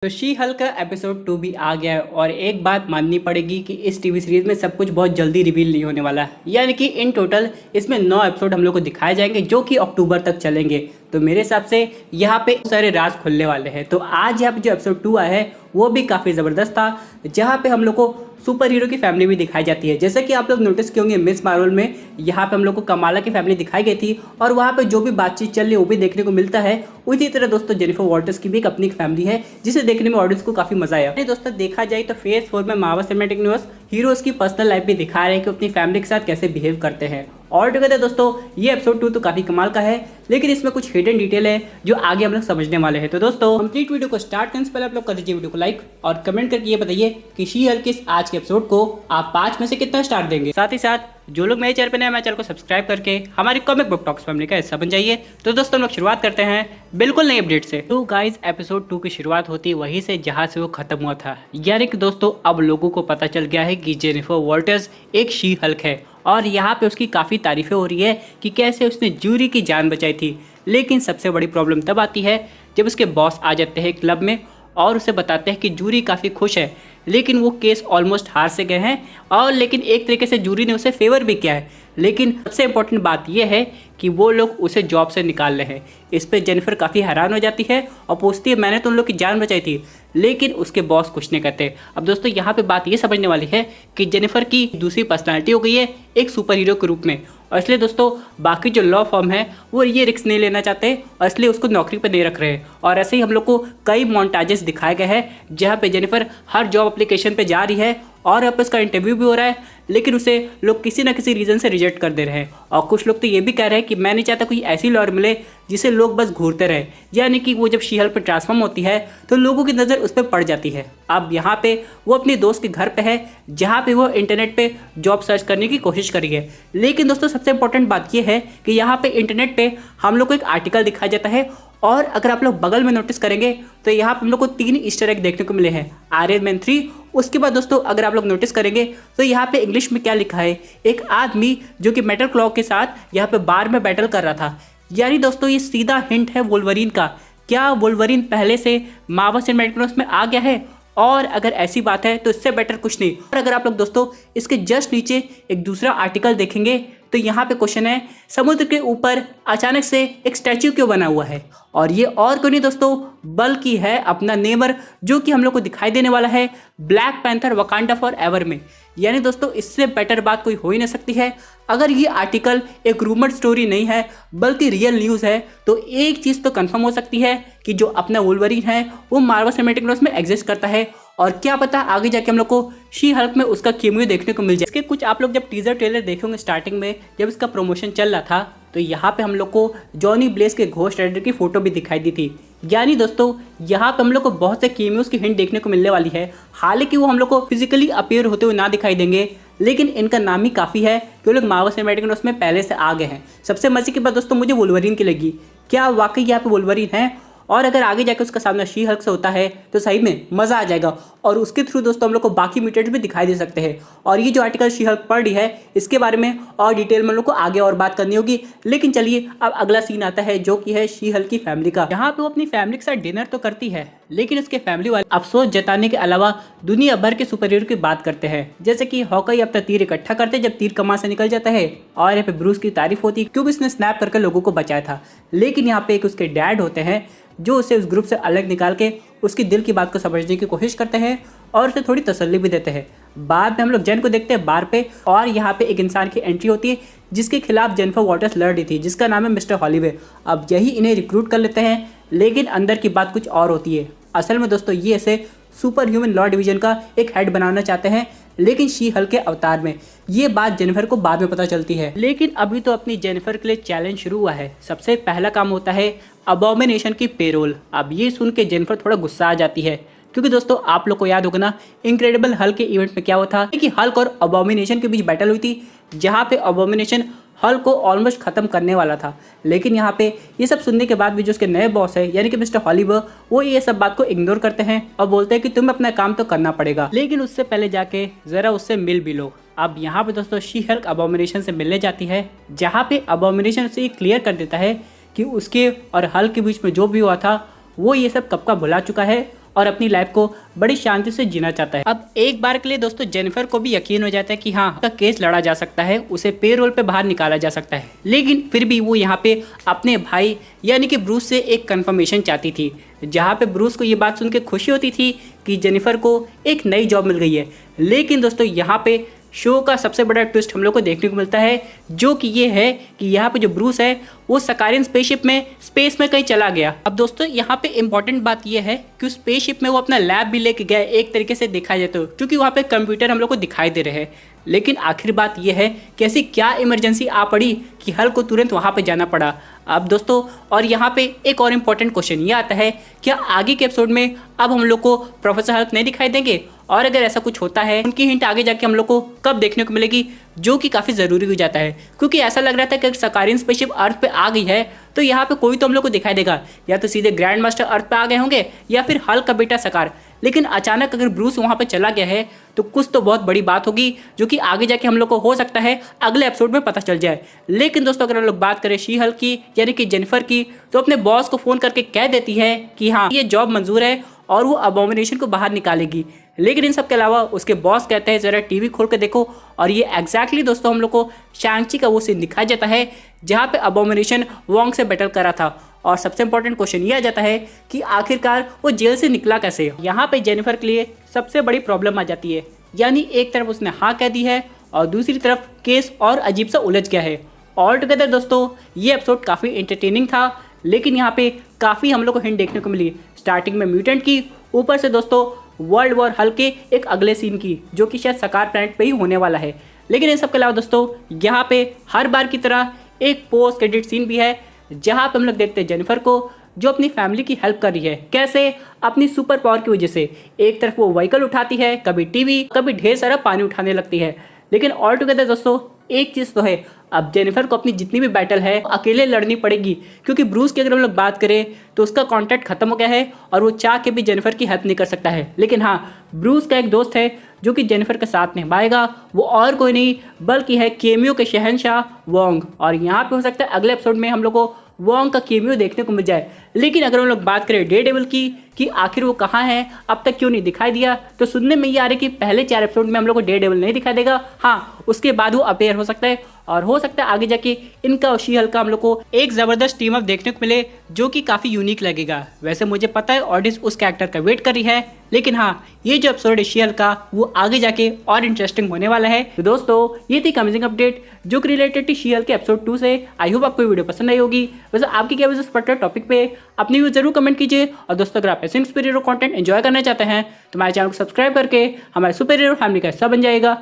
तो she Hulk का episode 2 भी आ गया है और एक बात माननी पड़ेगी कि इस टीवी सीरीज में सब कुछ बहुत जल्दी रिवील नहीं होने वाला है। यानी कि इन टोटल इसमें 9 एपिसोड हम लोग को दिखाए जाएंगे जो कि अक्टूबर तक चलेंगे। तो मेरे हिसाब से यहाँ पे सारे राज खुलने वाले हैं। तो आज यहाँ पे जो एपिसोड 2 आया है वो भी काफ़ी ज़बरदस्त था, जहाँ पे हम लोग को सुपर हीरो की फैमिली भी दिखाई जाती है। जैसे कि आप लोग नोटिस किए होंगे मिस मार्वल में यहाँ पे हम लोग को कमाला की फैमिली दिखाई गई थी और वहाँ पे जो भी बातचीत चल रही है वो भी देखने को मिलता है। उसी तरह दोस्तों जेनिफर वॉल्टर्स की भी एक अपनी फैमिली है जिसे देखने में ऑडियंस को काफ़ी मजा आया। दोस्तों देखा जाए तो फेज 4 में मार्वल सिनेमैटिक यूनिवर्स हीरोज की पर्सनल लाइफ भी दिखा रहे हैं कि अपनी फैमिली के साथ कैसे बिहेव करते हैं। और टुगेदर दोस्तों ये एपिसोड 2 तो काफी कमाल का है, लेकिन इसमें कुछ हिडन डिटेल है जो आगे हम लोग समझने वाले हैं। तो दोस्तों कंप्लीट वीडियो को स्टार्ट करने से पहले आप लोग कर दीजिए वीडियो को लाइक और कमेंट करके ये बताइए कि शी हल्क के आज के एपिसोड को आप 5 में से कितना स्टार देंगे। साथ ही साथ जो लोग मेरे चैनल पर नए, मेरे चैनल को सब्सक्राइब करके हमारी कॉमिक बुक टॉक्स फैमिली का हिस्सा बन जाइए। तो दोस्तों हम लोग शुरुआत करते हैं बिल्कुल नई अपडेट से। तो गाइस एपिसोड 2 की शुरुआत होती वहीं से जहां से वो खत्म हुआ था। यानी कि दोस्तों अब लोगों को पता चल गया है कि जेनिफर वॉल्टर्स एक शी हल्क है और यहाँ पे उसकी काफ़ी तारीफें हो रही है कि कैसे उसने जूरी की जान बचाई थी। लेकिन सबसे बड़ी प्रॉब्लम तब आती है जब उसके बॉस आ जाते हैं क्लब में और उसे बताते हैं कि जूरी काफ़ी खुश है, लेकिन वो केस ऑलमोस्ट हार से गए हैं और लेकिन एक तरीके से जूरी ने उसे फेवर भी किया है। लेकिन सबसे इम्पोर्टेंट बात यह है कि वो लोग उसे जॉब से निकाल रहे हैं। इस पर जेनिफर काफ़ी हैरान हो जाती है और पूछती है मैंने तो उन लोग की जान बचाई थी, लेकिन उसके बॉस कुछ नहीं कहते। अब दोस्तों यहाँ पे बात ये समझने वाली है कि जेनिफर की दूसरी पर्सनालिटी हो गई है एक सुपर हीरो के रूप में, और इसलिए दोस्तों बाकी जो लॉ फॉर्म है वो ये रिस्क नहीं लेना चाहते और इसलिए उसको नौकरी पर नहीं रख रहे हैं। और ऐसे ही हम लोग को कई मोन्टाजेस दिखाए गए हैं जहाँ पे जेनिफर हर जॉब एप्लीकेशन पे जा रही है और अब उसका इंटरव्यू भी हो रहा है, लेकिन उसे लोग किसी ना किसी रीज़न से रिजेक्ट कर दे रहे हैं। और कुछ लोग तो ये भी कह रहे हैं कि मैं नहीं चाहता कोई ऐसी लॉयर मिले जिसे लोग बस घूरते रहे। यानी कि वो जब शी हल्क पे ट्रांसफॉर्म होती है तो लोगों की नज़र उस पर पड़ जाती है। अब यहाँ पे वो अपने दोस्त के घर पे है जहाँ पे वो इंटरनेट पे जॉब सर्च करने की कोशिश करी है। लेकिन दोस्तों सबसे इंपॉर्टेंट बात ये है कि यहाँ पे इंटरनेट पे हम लोग को एक आर्टिकल दिखाया जाता है और अगर आप लोग बगल में नोटिस करेंगे तो यहाँ पर हम लोग को 3 ईस्टर एग देखने को मिले हैं, आयरन मैन 3। उसके बाद दोस्तों अगर आप लोग नोटिस करेंगे तो यहाँ पे इंग्लिश में क्या लिखा है, एक आदमी जो कि मेटल क्लॉ के साथ यहाँ पे बार में बैटल कर रहा था। यानी दोस्तों ये सीधा हिंट है वोल्वरीन का। क्या वोल्वरीन पहले से मार्वल सिनेमैटिक यूनिवर्स में आ गया है? और अगर ऐसी बात है तो इससे बेटर कुछ नहीं। और अगर आप लोग दोस्तों इसके जस्ट नीचे एक दूसरा आर्टिकल देखेंगे तो यहाँ पे क्वेश्चन है समुद्र के ऊपर अचानक से एक स्टैच्यू क्यों बना हुआ है? और ये और कोई नहीं दोस्तों बल्कि है अपना नेमर, जो कि हम लोग को दिखाई देने वाला है black panther Wakanda for ever में। यानी दोस्तों इससे बेटर बात कोई हो ही नहीं सकती है। अगर ये आर्टिकल एक रूमर्ड स्टोरी नहीं है बल्कि रियल न्यूज़ है तो एक चीज़ तो कंफर्म हो सकती है कि जो अपना वोल्वरीन है वो मार्वल सिनेमैटिक यूनिवर्स में एग्जिस्ट करता है। और क्या पता आगे जाके हम लोग को शी हल्क में उसका कैमियो देखने को मिल जाए। इसके कुछ आप लोग जब टीजर ट्रेलर देखेंगे स्टार्टिंग में जब इसका प्रमोशन चल रहा था तो यहाँ पे हम लोग को जॉनी ब्लेस के घोस्ट राइडर की फोटो भी दिखाई दी थी। यानी दोस्तों यहाँ पे हम लोग को बहुत से कैमियोज की हिंट देखने को मिलने वाली है। हालांकि वो हम लोग को फिजिकली अपीयर होते हुए ना दिखाई देंगे, लेकिन इनका नाम ही काफ़ी है कि वो लोग मार्वल सिनेमैटिक यूनिवर्स में पहले से आ गए हैं। सबसे मजे की बात दोस्तों मुझे वोल्वरीन की लगी, क्या वाकई यहाँ पे वोल्वरीन है? और अगर आगे जाकर उसका सामना शी हल्क से होता है तो सही में मज़ा आ जाएगा और उसके थ्रू दोस्तों हम लोग को बाकी म्यूटेंट्स भी दिखाई दे सकते हैं। और ये जो आर्टिकल शी हल्क पढ़ रही है इसके बारे में और डिटेल में हम लोग को आगे और बात करनी होगी। लेकिन चलिए अब अगला सीन आता है जो कि है शी हल्क की फैमिली का। यहाँ पे वो अपनी फैमिली के साथ डिनर तो करती है, लेकिन उसके फैमिली वाले अफसोस जताने के अलावा दुनिया भर के सुपर हीरो की बात करते हैं। जैसे कि हॉकाई अपना तीर इकट्ठा करते जब तीर कमान से निकल जाता है और यहाँ पे ब्रूस की तारीफ होती है क्योंकि उसने स्नैप करके लोगों को बचाया था। लेकिन यहाँ पे एक उसके डैड होते हैं जो उसे उस ग्रुप से अलग निकाल के उसकी दिल की बात को समझने की कोशिश करते हैं और उसे थोड़ी तसल्ली भी देते हैं। बाद में हम लोग जेन को देखते हैं बार पे और यहाँ पे एक इंसान की एंट्री होती है जिसके खिलाफ जेनिफर वॉल्टर्स लड़ रही थी, जिसका नाम है मिस्टर हॉलीवे। अब यही इन्हें रिक्रूट कर लेते हैं, लेकिन अंदर की बात कुछ और होती है। असल में दोस्तों ये ऐसे सुपर ह्यूमन लॉ डिवीजन का एक हेड बनाना चाहते हैं, लेकिन शी हल्क के अवतार में। ये बात जेनिफर को बाद में पता चलती है, लेकिन अभी तो अपनी जेनिफर के लिए चैलेंज शुरू हुआ है। सबसे पहला काम होता है अबॉमिनेशन की पेरोल। अब ये सुन के जेनिफर थोड़ा गुस्सा आ जाती है क्योंकि दोस्तों आप लोग को याद होगा ना इनक्रेडिबल हल्क के इवेंट में क्या हुआ था कि हल्क और अबॉमिनेशन के बीच बैटल हुई थी जहाँ पे अबॉमिनेशन हल्क को ऑलमोस्ट खत्म करने वाला था। लेकिन यहाँ पे ये सब सुनने के बाद भी जो उसके नए बॉस है यानी कि मिस्टर हॉलीवे वो ये सब बात को इग्नोर करते हैं और बोलते हैं कि तुम्हें अपना काम तो करना पड़ेगा, लेकिन उससे पहले जाके जरा उससे मिल भी लो। अब यहाँ पे दोस्तों शी हल्क अबॉमिनेशन से मिलने जाती है जहाँ पे अबॉमिनेशन उसे क्लियर कर देता है कि उसके और हल्क के बीच में जो भी हुआ था वो ये सब कब का भुला चुका है और अपनी लाइफ को बड़ी शांति से जीना चाहता है। अब एक बार के लिए दोस्तों जेनिफर को भी यकीन हो जाता है कि हाँ, उसका केस लड़ा जा सकता है, उसे पेरोल पे बाहर निकाला जा सकता है, लेकिन फिर भी वो यहाँ पे अपने भाई यानी कि ब्रूस से एक कंफर्मेशन चाहती थी, जहाँ पे ब्रूस को ये बात सुन के खुशी होती थी कि जेनिफर को एक नई जॉब मिल गई है। लेकिन दोस्तों यहाँ पे शो का सबसे बड़ा ट्विस्ट हम लोग को देखने को मिलता है, जो कि ये है कि यहाँ पे जो ब्रूस है वो सकारियन स्पेसशिप में स्पेस में कहीं चला गया। अब दोस्तों यहाँ पे इंपॉर्टेंट बात ये है कि उस स्पेसशिप में वो अपना लैब भी लेके गया, एक तरीके से देखा जाए तो, क्योंकि वहाँ पे कंप्यूटर हम लोग को दिखाई दे रहे हैं। लेकिन आखिर बात यह है कि ऐसी क्या इमरजेंसी आ पड़ी कि हल्क को तुरंत वहाँ पे जाना पड़ा। अब दोस्तों और यहाँ पे एक और इम्पॉर्टेंट क्वेश्चन ये आता है, क्या आगे के एपिसोड में अब हम लोग को प्रोफेसर हल्क नहीं दिखाई देंगे, और अगर ऐसा कुछ होता है उनकी हिंट आगे जाके हम लोग को कब देखने को मिलेगी, जो कि काफ़ी ज़रूरी हो जाता है। क्योंकि ऐसा लग रहा था कि अगर सकारियन स्पेसशिप अर्थ पे आ गई है तो यहाँ पे कोई तो हम लोग को दिखाई देगा, या तो सीधे ग्रैंड मास्टर अर्थ पे आ गए होंगे या फिर हल्क का बेटा सकार। लेकिन अचानक अगर ब्रूस वहाँ पे चला गया है तो कुछ तो बहुत बड़ी बात होगी, जो कि आगे जाके हम लोग को हो सकता है अगले एपिसोड में पता चल जाए। लेकिन दोस्तों अगर हम लोग बात करें शी हल्क की यानी कि जेनिफर की, तो अपने बॉस को फ़ोन करके कह देती है कि हाँ ये जॉब मंजूर है और वो अबॉमिनेशन को बाहर निकालेगी। लेकिन इन सब के अलावा उसके बॉस कहते हैं ज़रा टीवी खोल के देखो, और ये एग्जैक्टली दोस्तों हम लोग को शैंग-ची का वो सीन दिखाया जाता है जहाँ पे अबॉमिनेशन वोंग से बैटल करा था। और सबसे इंपॉर्टेंट क्वेश्चन ये आ जाता है कि आखिरकार वो जेल से निकला कैसे। यहाँ पे जेनिफर के लिए सबसे बड़ी प्रॉब्लम आ जाती है, यानी एक तरफ उसने हाँ कह दी है और दूसरी तरफ केस और अजीब सा उलझ गया है। ऑल टुगेदर दोस्तों ये एपिसोड काफ़ी एंटरटेनिंग था, लेकिन यहाँ पे काफ़ी हम लोग को हिंट देखने को मिली। स्टार्टिंग में म्यूटेंट की, ऊपर से दोस्तों वर्ल्ड वॉर हल्क के एक अगले सीन की, जो कि शायद सकार प्लैनेट पे ही होने वाला है। लेकिन इन सब के अलावा दोस्तों यहाँ पे हर बार की तरह एक पोस्ट क्रेडिट सीन भी है, जहाँ पे हम लोग देखते हैं जेनिफर को जो अपनी फैमिली की हेल्प कर रही है। कैसे? अपनी सुपर पावर की वजह से। एक तरफ वो व्हीकल उठाती है, कभी टीवी, कभी ढेर सारा पानी उठाने लगती है। लेकिन ऑल टुगेदर दोस्तों एक चीज़ तो है, अब जेनिफर को अपनी जितनी भी बैटल है अकेले लड़नी पड़ेगी, क्योंकि ब्रूस की अगर हम लोग बात करें तो उसका कॉन्टैक्ट खत्म हो गया है और वो चाह के भी जेनिफर की हेल्प नहीं कर सकता है। लेकिन हाँ, ब्रूस का एक दोस्त है जो कि जेनिफर के साथ निभाएगा, वो और कोई नहीं बल्कि है केमियो के शहंशाह वोंग। और यहाँ पे हो सकता है अगले एपिसोड में हम लोग को वोंग का केमियो देखने को मिल जाए। लेकिन अगर हम लोग बात करें डेयरडेविल की कि आखिर वो कहाँ है, अब तक क्यों नहीं दिखाई दिया, तो सुनने में ये आ रहा है कि पहले 4 एपिसोड में हम लोग को डेयरडेविल नहीं दिखाई देगा। हाँ, उसके बाद वो अपेयर हो सकता है, और हो सकता है आगे जाके इनका और शी हल्क का हम लोग को एक ज़बरदस्त टीम अप देखने को मिले, जो कि काफ़ी यूनिक लगेगा। वैसे मुझे पता है ऑडियंस उस कैरेक्टर का वेट कर रही है, लेकिन हाँ, ये जो एपिसोड है शी हल्क का वो आगे जाके और इंटरेस्टिंग होने वाला है। तो दोस्तों ये थी अमेजिंग अपडेट जो कि रिलेटेड थी शी हल्क के एपिसोड 2 से। आई होप आपको वीडियो पसंद आई होगी। वैसे आपकी क्या वजह इस पर्टिकुलर टॉपिक पे अपनी व्यू जरूर कमेंट कीजिए। और दोस्तों अगर आप ऐसे सुपर हीरो कंटेंट एंजॉय करना चाहते हैं तो हमारे चैनल को सब्सक्राइब करके हमारे सुपर हीरो फैमिली का हिस्सा बन जाएगा।